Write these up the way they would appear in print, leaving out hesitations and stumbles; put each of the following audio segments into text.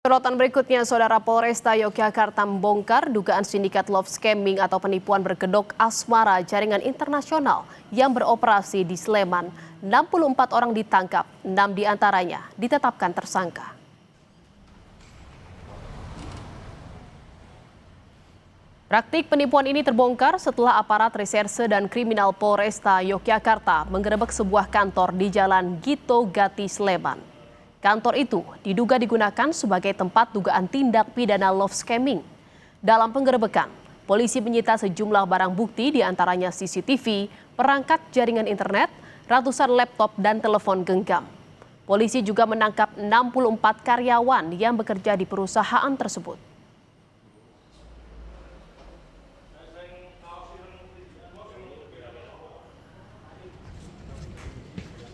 Sorotan berikutnya, Saudara Polresta Yogyakarta membongkar dugaan sindikat love scamming atau penipuan berkedok asmara jaringan internasional yang beroperasi di Sleman. 64 orang ditangkap, 6 diantaranya ditetapkan tersangka. Praktik penipuan ini terbongkar setelah aparat reserse dan kriminal Polresta Yogyakarta menggerebek sebuah kantor di Jalan Gito Gati, Sleman. Kantor itu diduga digunakan sebagai tempat dugaan tindak pidana love scamming. Dalam penggerebekan, polisi menyita sejumlah barang bukti diantaranya CCTV, perangkat jaringan internet, ratusan laptop dan telepon genggam. Polisi juga menangkap 64 karyawan yang bekerja di perusahaan tersebut.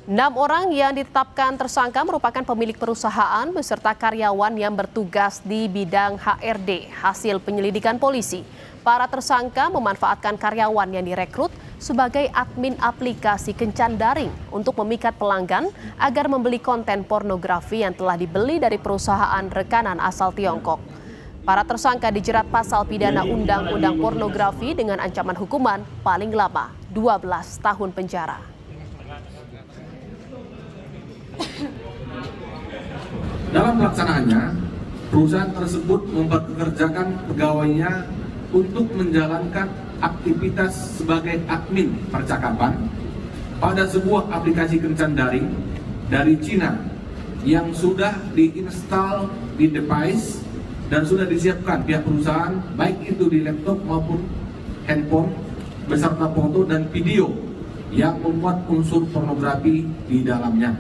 6 orang yang ditetapkan tersangka merupakan pemilik perusahaan beserta karyawan yang bertugas di bidang HRD hasil penyelidikan polisi. Para tersangka memanfaatkan karyawan yang direkrut sebagai admin aplikasi kencan daring untuk memikat pelanggan agar membeli konten pornografi yang telah dibeli dari perusahaan rekanan asal Tiongkok. Para tersangka dijerat pasal pidana Undang-Undang Pornografi dengan ancaman hukuman paling lama 12 tahun penjara. Dalam pelaksanaannya, perusahaan tersebut mempekerjakan pegawainya untuk menjalankan aktivitas sebagai admin percakapan pada sebuah aplikasi kencan daring dari Cina yang sudah diinstal di device dan sudah disiapkan pihak perusahaan, baik itu di laptop maupun handphone, beserta foto dan video yang memuat unsur pornografi di dalamnya.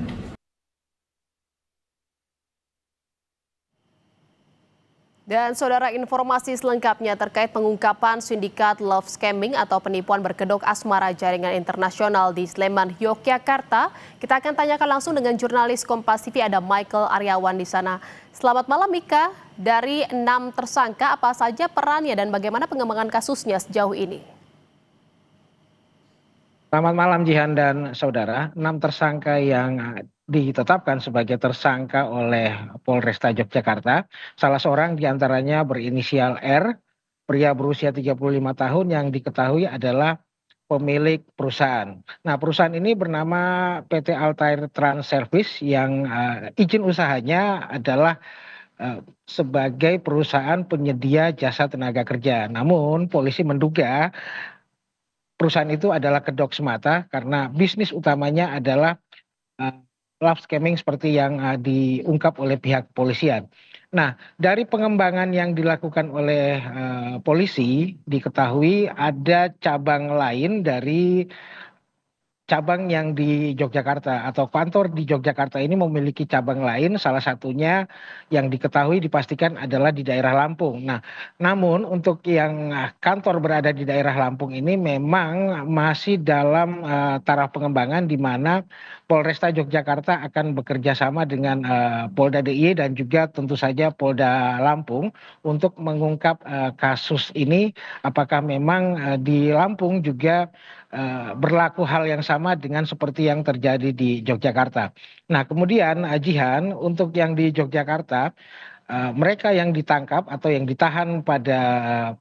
Dan saudara, informasi selengkapnya terkait pengungkapan sindikat love scamming atau penipuan berkedok asmara jaringan internasional di Sleman, Yogyakarta. Kita akan tanyakan langsung dengan jurnalis Kompas TV, ada Michael Aryawan di sana. Selamat malam Mika, dari 6 tersangka apa saja perannya dan bagaimana pengembangan kasusnya sejauh ini? Selamat malam Jihan dan saudara. 6 tersangka yang ditetapkan sebagai tersangka oleh Polresta Yogyakarta. Salah seorang diantaranya berinisial R, pria berusia 35 tahun yang diketahui adalah pemilik perusahaan. Nah, perusahaan ini bernama PT Altair Trans Service yang izin usahanya adalah sebagai perusahaan penyedia jasa tenaga kerja. Namun polisi menduga perusahaan itu adalah kedok semata karena bisnis utamanya adalah love scamming seperti yang diungkap oleh pihak kepolisian. Nah, dari pengembangan yang dilakukan oleh polisi diketahui ada cabang lain dari cabang yang di Yogyakarta atau kantor di Yogyakarta ini memiliki cabang lain, salah satunya yang diketahui dipastikan adalah di daerah Lampung. Nah, namun untuk yang kantor berada di daerah Lampung ini memang masih dalam taraf pengembangan di mana Polresta Yogyakarta akan bekerja sama dengan Polda DIY dan juga tentu saja Polda Lampung untuk mengungkap kasus ini. Apakah memang di Lampung juga berlaku hal yang sama dengan seperti yang terjadi di Yogyakarta. Nah, kemudian Jihan, untuk yang di Yogyakarta, mereka yang ditangkap atau yang ditahan pada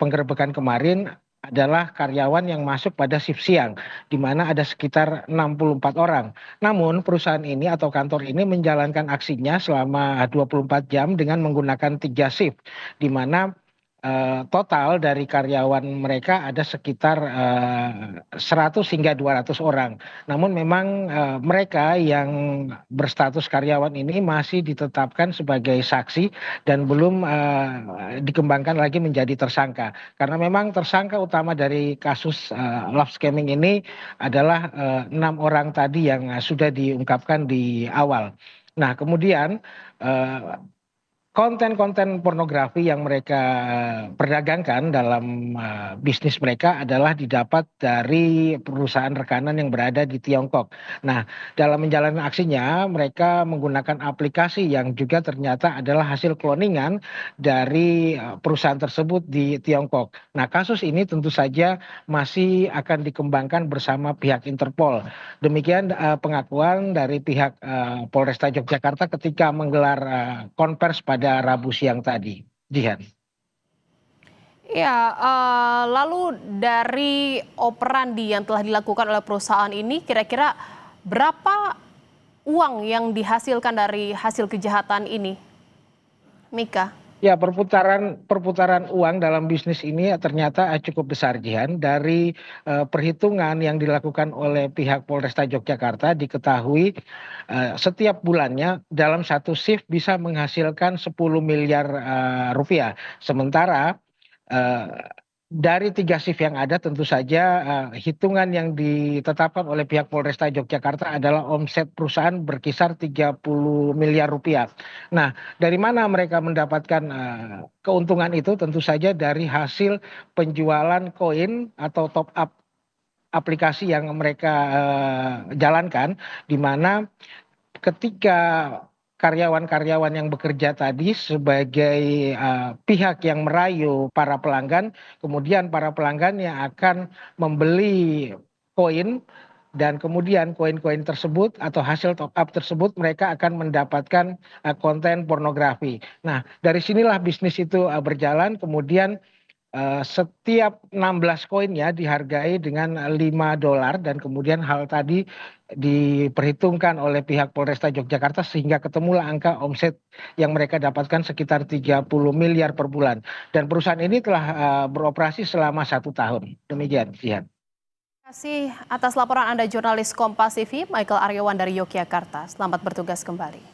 penggerebekan kemarin adalah karyawan yang masuk pada shift siang, di mana ada sekitar 64 orang. Namun perusahaan ini atau kantor ini menjalankan aksinya selama 24 jam dengan menggunakan 3 shift, di mana total dari karyawan mereka ada sekitar 100 hingga 200 orang. Namun memang mereka yang berstatus karyawan ini masih ditetapkan sebagai saksi dan belum dikembangkan lagi menjadi tersangka. Karena memang tersangka utama dari kasus love scamming ini adalah 6 orang tadi yang sudah diungkapkan di awal. Nah, kemudian konten-konten pornografi yang mereka perdagangkan dalam bisnis mereka adalah didapat dari perusahaan rekanan yang berada di Tiongkok. Nah, dalam menjalankan aksinya mereka menggunakan aplikasi yang juga ternyata adalah hasil cloningan dari perusahaan tersebut di Tiongkok. Nah, kasus ini tentu saja masih akan dikembangkan bersama pihak Interpol. Demikian pengakuan dari pihak Polresta Yogyakarta ketika menggelar konvers pada pada Rabu siang tadi. Jihan. Ya, lalu dari operandi yang telah dilakukan oleh perusahaan ini, kira-kira berapa uang yang dihasilkan dari hasil kejahatan ini, Mika? Ya, perputaran uang dalam bisnis ini ternyata cukup besar, Jihan. Dari perhitungan yang dilakukan oleh pihak Polresta Yogyakarta diketahui setiap bulannya dalam satu shift bisa menghasilkan 10 miliar rupiah. Sementara dari 3 shift yang ada tentu saja hitungan yang ditetapkan oleh pihak Polresta Yogyakarta adalah omset perusahaan berkisar 30 miliar rupiah. Nah, dari mana mereka mendapatkan keuntungan itu? Tentu saja dari hasil penjualan koin atau top up aplikasi yang mereka jalankan, di mana ketika karyawan-karyawan yang bekerja tadi sebagai pihak yang merayu para pelanggan, kemudian para pelanggan yang akan membeli koin dan kemudian koin-koin tersebut atau hasil top up tersebut mereka akan mendapatkan konten pornografi. Nah, dari sinilah bisnis itu berjalan, kemudian setiap 16 koinnya dihargai dengan $5 dan kemudian hal tadi diperhitungkan oleh pihak Polresta Yogyakarta sehingga ketemulah angka omset yang mereka dapatkan sekitar 30 miliar per bulan. Dan perusahaan ini telah beroperasi selama 1 tahun. Demikian, Jihan. Terima kasih atas laporan Anda jurnalis Kompas TV, Michael Aryawan dari Yogyakarta. Selamat bertugas kembali.